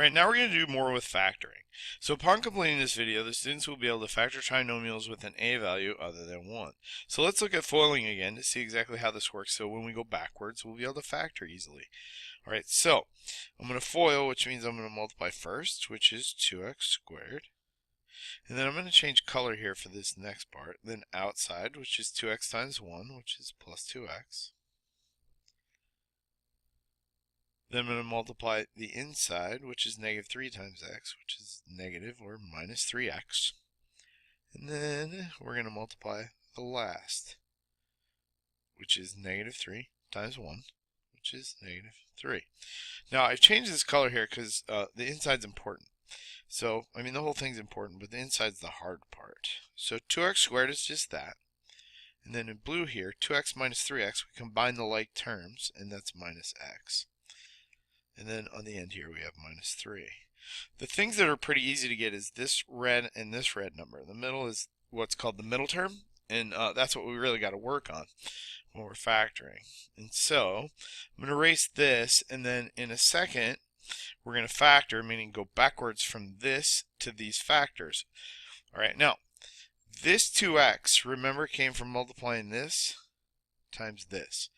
Alright, now we're going to do more with factoring. So upon completing this video, the students will be able to factor trinomials with an a value other than 1. So let's look at foiling again to see exactly how this works. So when we go backwards, we'll be able to factor easily. Alright, so I'm going to FOIL, which means I'm going to multiply first, which is 2x squared. And then I'm going to change color here for this next part. Then outside, which is 2x times 1, which is plus 2x. Then I'm going to multiply the inside, which is negative 3 times x, which is negative or minus 3x. And then we're going to multiply the last, which is negative 3 times 1, which is negative 3. Now I've changed this color here because the inside's important. So, I mean the whole thing's important, but the inside's the hard part. So 2x squared is just that. And then in blue here, 2x minus 3x, we combine the like terms, and that's minus x. And then on the end here we have minus 3. The things that are pretty easy to get is this red and this red number. The middle is what's called the middle term, and that's what we really got to work on when we're factoring. And so I'm going to erase this, and then in a second we're going to factor, meaning go backwards from this to these factors. Alright, now this 2x, remember, came from multiplying this times this.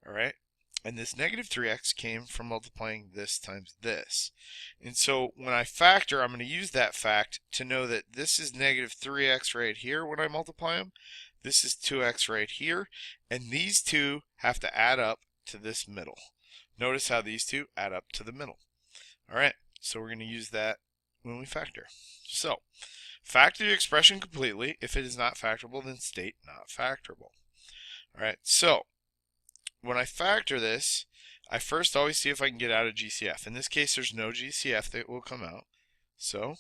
Alright? And this negative 3x came from multiplying this times this. And so when I factor, I'm going to use that fact to know that this is negative 3x right here when I multiply them. This is 2x right here. And these two have to add up to this middle. Notice how these two add up to the middle. Alright, so we're going to use that when we factor. So, factor the expression completely. If it is not factorable, then state not factorable. Alright, so when I factor this, I first always see if I can get out of GCF. In this case, there's no GCF that will come out. So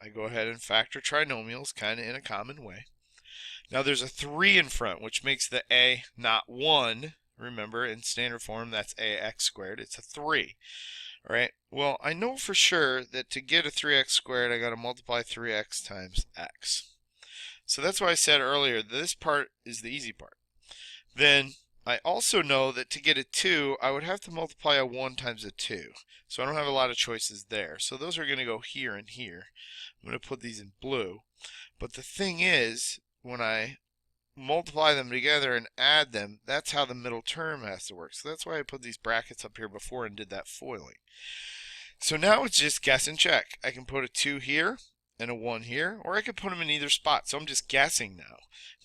I go ahead and factor trinomials kind of in a common way. Now there's a 3 in front, which makes the a not 1. Remember, in standard form, that's ax squared. It's a 3. All right. Well, I know for sure that to get a 3x squared, I got to multiply 3x times x. So that's why I said earlier, this part is the easy part. Then I also know that to get a 2, I would have to multiply a 1 times a 2. So I don't have a lot of choices there. So those are going to go here and here. I'm going to put these in blue. But the thing is, when I multiply them together and add them, that's how the middle term has to work. So that's why I put these brackets up here before and did that foiling. So now it's just guess and check. I can put a 2 here and a 1 here, or I could put them in either spot. So I'm just guessing now.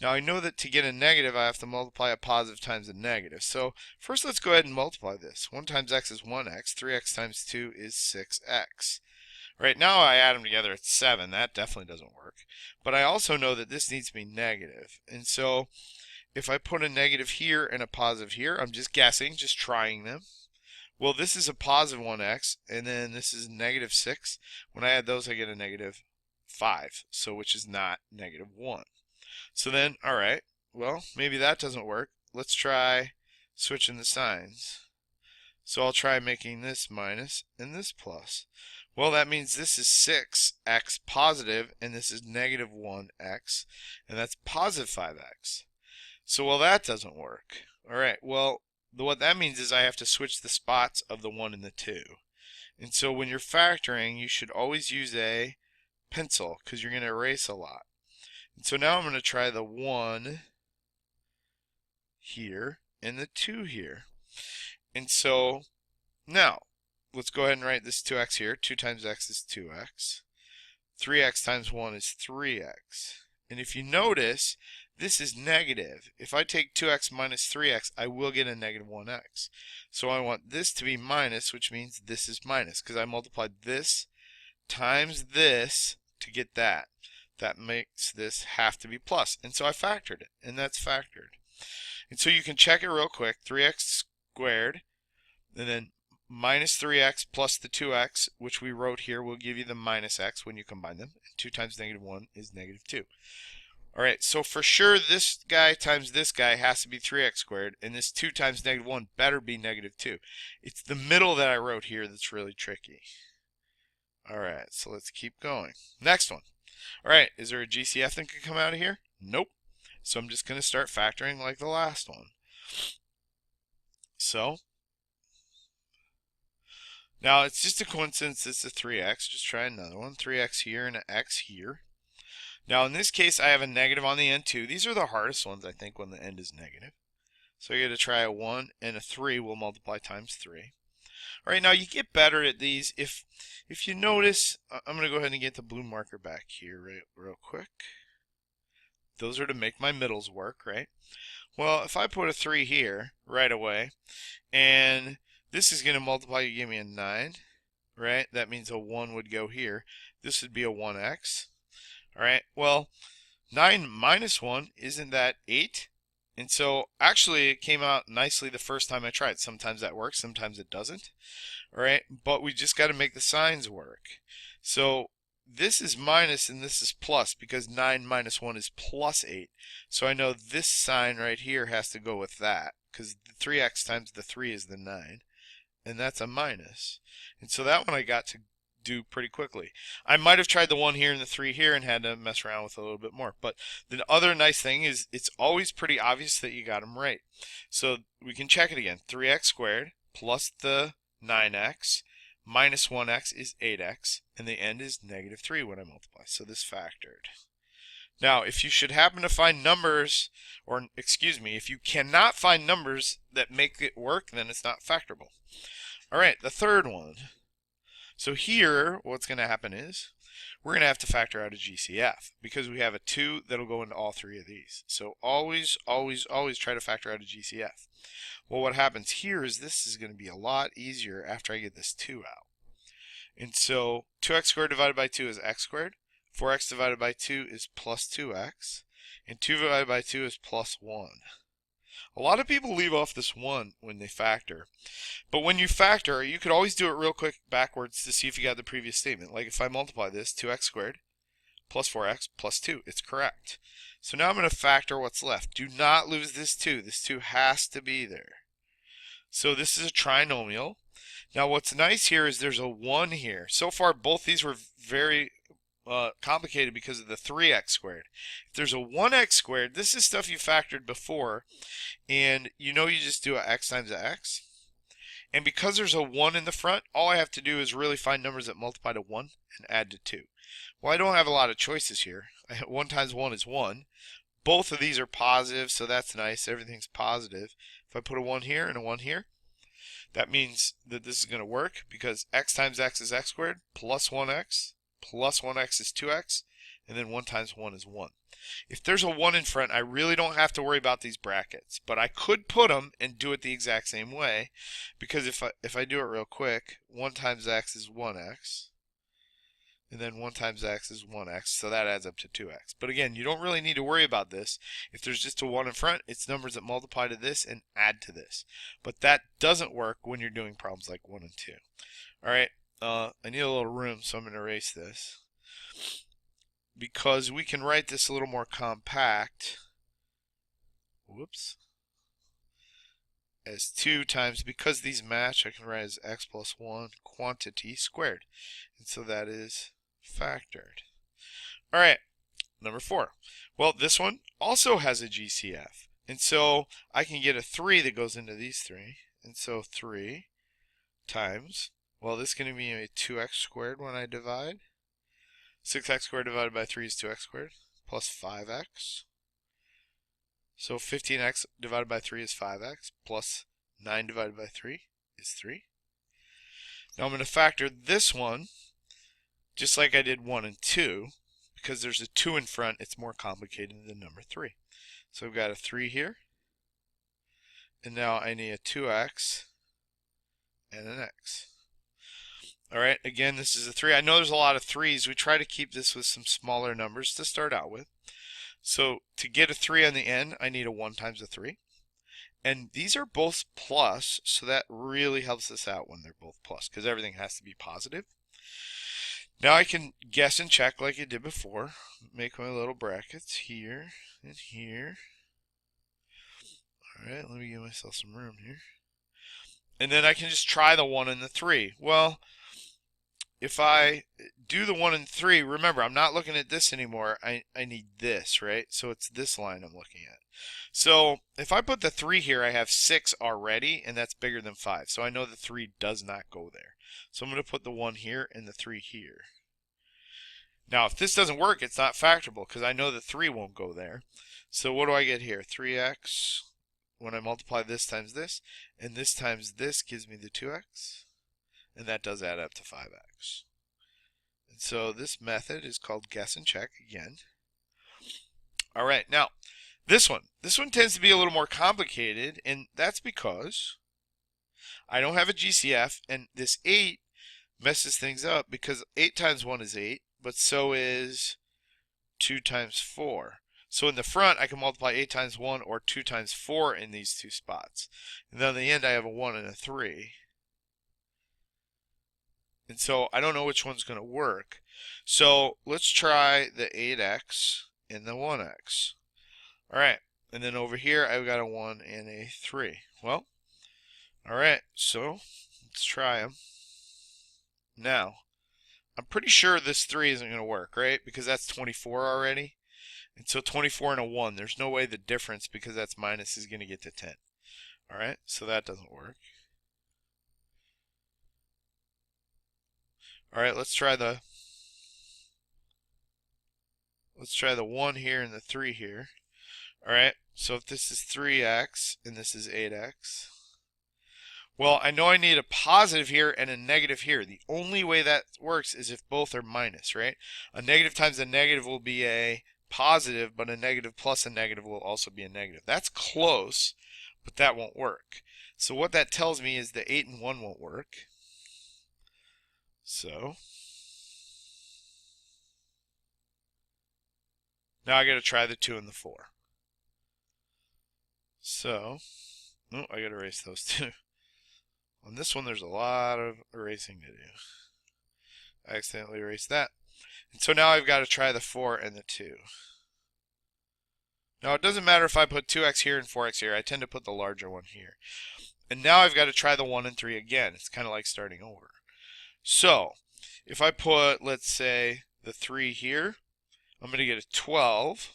Now I know that to get a negative, I have to multiply a positive times a negative. So first let's go ahead and multiply this. 1 times x is 1x. 3x times 2 is 6x. Right now I add them together, it's 7. That definitely doesn't work. But I also know that this needs to be negative. And so if I put a negative here and a positive here, I'm just guessing, just trying them. Well, this is a positive 1x, and then this is negative 6. When I add those, I get a negative 5, so which is not negative 1. So then, all right, well, maybe that doesn't work. Let's try switching the signs. So I'll try making this minus and this plus. Well, that means this is 6x positive, and this is negative 1x, and that's positive 5x. So, well, that doesn't work. All right, well, what that means is I have to switch the spots of the 1 and the 2. And so when you're factoring, you should always use a pencil because you're going to erase a lot. And so now I'm going to try the 1 here and the 2 here. And so now let's go ahead and write this 2x here. 2 times x is 2x. 3x times 1 is 3x. And if you notice, this is negative. If I take 2x minus 3x, I will get a negative 1x. So I want this to be minus, which means this is minus, because I multiplied this times this to get that. That makes this have to be plus. And so I factored it, and that's factored. And so you can check it real quick. 3x squared, and then minus 3x plus the 2x, which we wrote here, will give you the minus x when you combine them. And 2 times negative 1 is negative 2. Alright, so for sure this guy times this guy has to be 3x squared, and this 2 times negative 1 better be negative 2. It's the middle that I wrote here that's really tricky. Alright, so let's keep going. Next one. Alright, is there a GCF that can come out of here? Nope. So I'm just going to start factoring like the last one. So Now, it's just a coincidence it's a 3x. Just try another one. 3x here and an x here. Now, in this case, I have a negative on the end too. These are the hardest ones, I think, when the end is negative. So you got to try a 1 and a 3 will multiply times 3. All right, now you get better at these. If you notice, I'm going to go ahead and get the blue marker back here real quick. Those are to make my middles work, right? Well, if I put a 3 here right away, and this is going to multiply, you give me a 9, right? That means a 1 would go here. This would be a 1x. All right, well, 9 minus 1, isn't that 8? And so actually it came out nicely the first time I tried. Sometimes that works, sometimes it doesn't. All right, but we just got to make the signs work. So this is minus and this is plus because 9 minus 1 is plus 8. So I know this sign right here has to go with that because the 3x times the 3 is the 9. And that's a minus. And so that one I got to do pretty quickly. I might have tried the 1 here and the 3 here and had to mess around with a little bit more. But the other nice thing is it's always pretty obvious that you got them right. So we can check it again. 3x squared plus the 9x minus 1x is 8x, and the end is negative 3 when I multiply. So this factored. Now, if you should happen to find numbers, or excuse me, if you cannot find numbers that make it work, then it's not factorable. All right, the third one. So here, what's going to happen is we're going to have to factor out a GCF because we have a 2 that'll go into all 3 of these. So always, always, always try to factor out a GCF. Well, what happens here is this is going to be a lot easier after I get this 2 out. And so 2x squared divided by 2 is x squared. 4x divided by 2 is plus 2x. And 2 divided by 2 is plus 1. A lot of people leave off this 1 when they factor. But when you factor, you could always do it real quick backwards to see if you got the previous statement. Like if I multiply this, 2x squared plus 4x plus 2. It's correct. So now I'm going to factor what's left. Do not lose this 2. This 2 has to be there. So this is a trinomial. Now what's nice here is there's a 1 here. So far both these were very complicated because of the 3x squared. If there's a 1x squared, this is stuff you factored before, and you know you just do a x times a x. And because there's a 1 in the front, all I have to do is really find numbers that multiply to 1 and add to 2. Well, I don't have a lot of choices here. 1 times 1 is 1. Both of these are positive, so that's nice. Everything's positive. If I put a 1 here and a 1 here, that means that this is going to work because x times x is x squared plus 1x. Plus 1x is 2x, and then 1 times 1 is 1. If there's a 1 in front, I really don't have to worry about these brackets, but I could put them and do it the exact same way, because if I do it real quick, 1 times x is 1x, and then 1 times x is 1x, so that adds up to 2x. But again, you don't really need to worry about this. If there's just a 1 in front, it's numbers that multiply to this and add to this. But that doesn't work when you're doing problems like 1 and 2. All right. I need a little room, so I'm going to erase this because we can write this a little more compact. Whoops. As 2 times, because these match, I can write as x plus 1 quantity squared. And so that is factored. All right, number 4. Well, this one also has a GCF. And so I can get a 3 that goes into these 3. And so 3 times, well, this is going to be a 2x squared when I divide. 6x squared divided by 3 is 2x squared plus 5x. So 15x divided by 3 is 5x plus 9 divided by 3 is 3. Now I'm going to factor this one just like I did 1 and 2. Because there's a 2 in front, it's more complicated than number 3. So I've got a 3 here. And now I need a 2x and an x. All right, again, this is a 3. I know there's a lot of 3's. We try to keep this with some smaller numbers to start out with. So to get a 3 on the end, I need a 1 times a 3. And these are both plus, so that really helps us out when they're both plus, because everything has to be positive. Now I can guess and check like I did before. Make my little brackets here and here. All right, let me give myself some room here. And then I can just try the 1 and the 3. Well, if I do the 1 and 3, remember, I'm not looking at this anymore. I need this, right? So it's this line I'm looking at. So if I put the 3 here, I have 6 already, and that's bigger than 5. So I know the 3 does not go there. So I'm going to put the 1 here and the 3 here. Now, if this doesn't work, it's not factorable because I know the 3 won't go there. So what do I get here? 3x when I multiply this times this, and this times this gives me the 2x, and that does add up to 5x. And so this method is called guess and check again. All right, now this one tends to be a little more complicated, and that's because I don't have a GCF, and this 8 messes things up because 8 times 1 is 8, but so is 2 times 4. So in the front, I can multiply 8 times 1 or 2 times 4 in these two spots. And then on the end, I have a 1 and a 3. And so I don't know which one's going to work. So let's try the 8x and the 1x. All right. And then over here, I've got a 1 and a 3. Well, all right. So let's try them. Now, I'm pretty sure this 3 isn't going to work, right? Because that's 24 already. And so 24 and a 1, there's no way the difference, because that's minus, is going to get to 10. All right, so that doesn't work. All right, let's try the 1 here and the 3 here. All right, so if this is 3x and this is 8x, well, I know I need a positive here and a negative here. The only way that works is if both are minus, right? A negative times a negative will be a positive, but a negative plus a negative will also be a negative. That's close, but that won't work. So what that tells me is the 8 and 1 won't work. So now I got to try the 2 and the 4. So, oh, I got to erase those two. On this one, there's a lot of erasing to do. I accidentally erased that. And so now I've got to try the 4 and the 2. Now it doesn't matter if I put 2x here and 4x here. I tend to put the larger one here. And now I've got to try the 1 and 3 again. It's kind of like starting over. So if I put, let's say, the 3 here, I'm going to get a 12.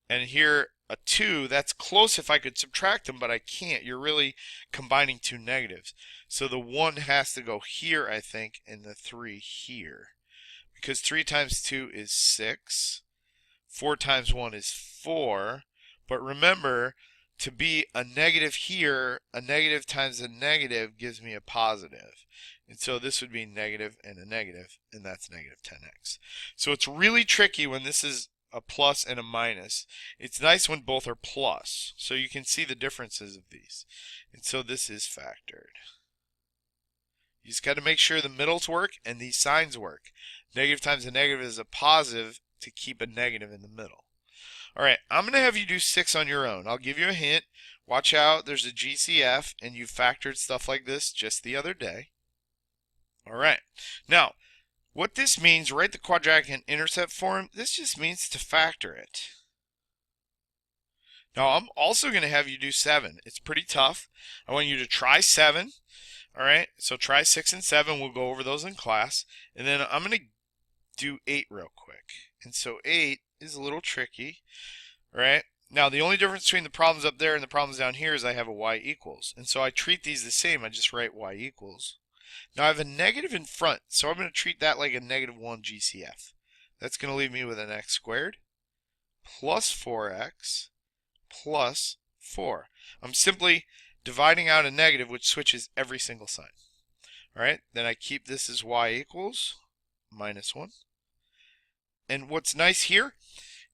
And here a 2. That's close if I could subtract them, but I can't. You're really combining two negatives. So the 1 has to go here, I think, and the 3 here. Because 3 times 2 is 6. 4 times 1 is 4. But remember, to be a negative here, a negative times a negative gives me a positive. And so this would be negative and a negative, and that's negative 10x. So it's really tricky when this is a plus and a minus. It's nice when both are plus, so you can see the differences of these. And so this is factored. You just got to make sure the middles work and these signs work. Negative times a negative is a positive to keep a negative in the middle. All right, I'm going to have you do 6 on your own. I'll give you a hint. Watch out, there's a GCF, and you factored stuff like this just the other day. All right, now, what this means, write the quadratic in intercept form. This just means to factor it. Now, I'm also going to have you do 7. It's pretty tough. I want you to try 7. All right, so try 6 and 7. We'll go over those in class. And then I'm going to do 8 real quick. And so 8 is a little tricky. All right, now the only difference between the problems up there and the problems down here is I have a y equals. And so I treat these the same. I just write y equals. Now I have a negative in front, so I'm going to treat that like a negative 1 GCF. That's going to leave me with an x squared plus 4x plus 4. I'm simply dividing out a negative, which switches every single sign. All right, then I keep this as y equals minus 1. And what's nice here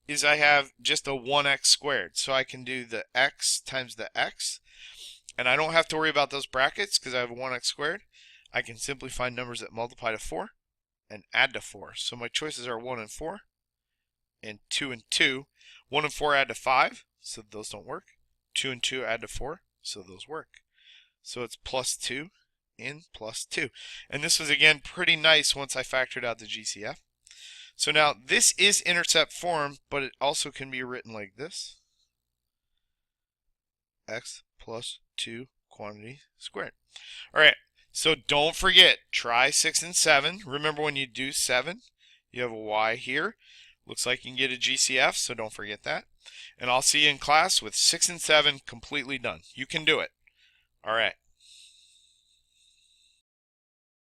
is I have just a 1x squared. So I can do the x times the x. And I don't have to worry about those brackets because I have a 1x squared. I can simply find numbers that multiply to 4 and add to 4. So my choices are 1 and 4 and 2 and 2. 1 and 4 add to 5, so those don't work. 2 and 2 add to 4, so those work. So it's plus 2 and plus 2. And this was, again, pretty nice once I factored out the GCF. So now this is intercept form, but it also can be written like this. X plus 2 quantity squared. All right, so don't forget, try 6 and 7. Remember, when you do 7, you have a y here. Looks like you can get a GCF, so don't forget that. And I'll see you in class with 6 and 7 completely done. You can do it. All right.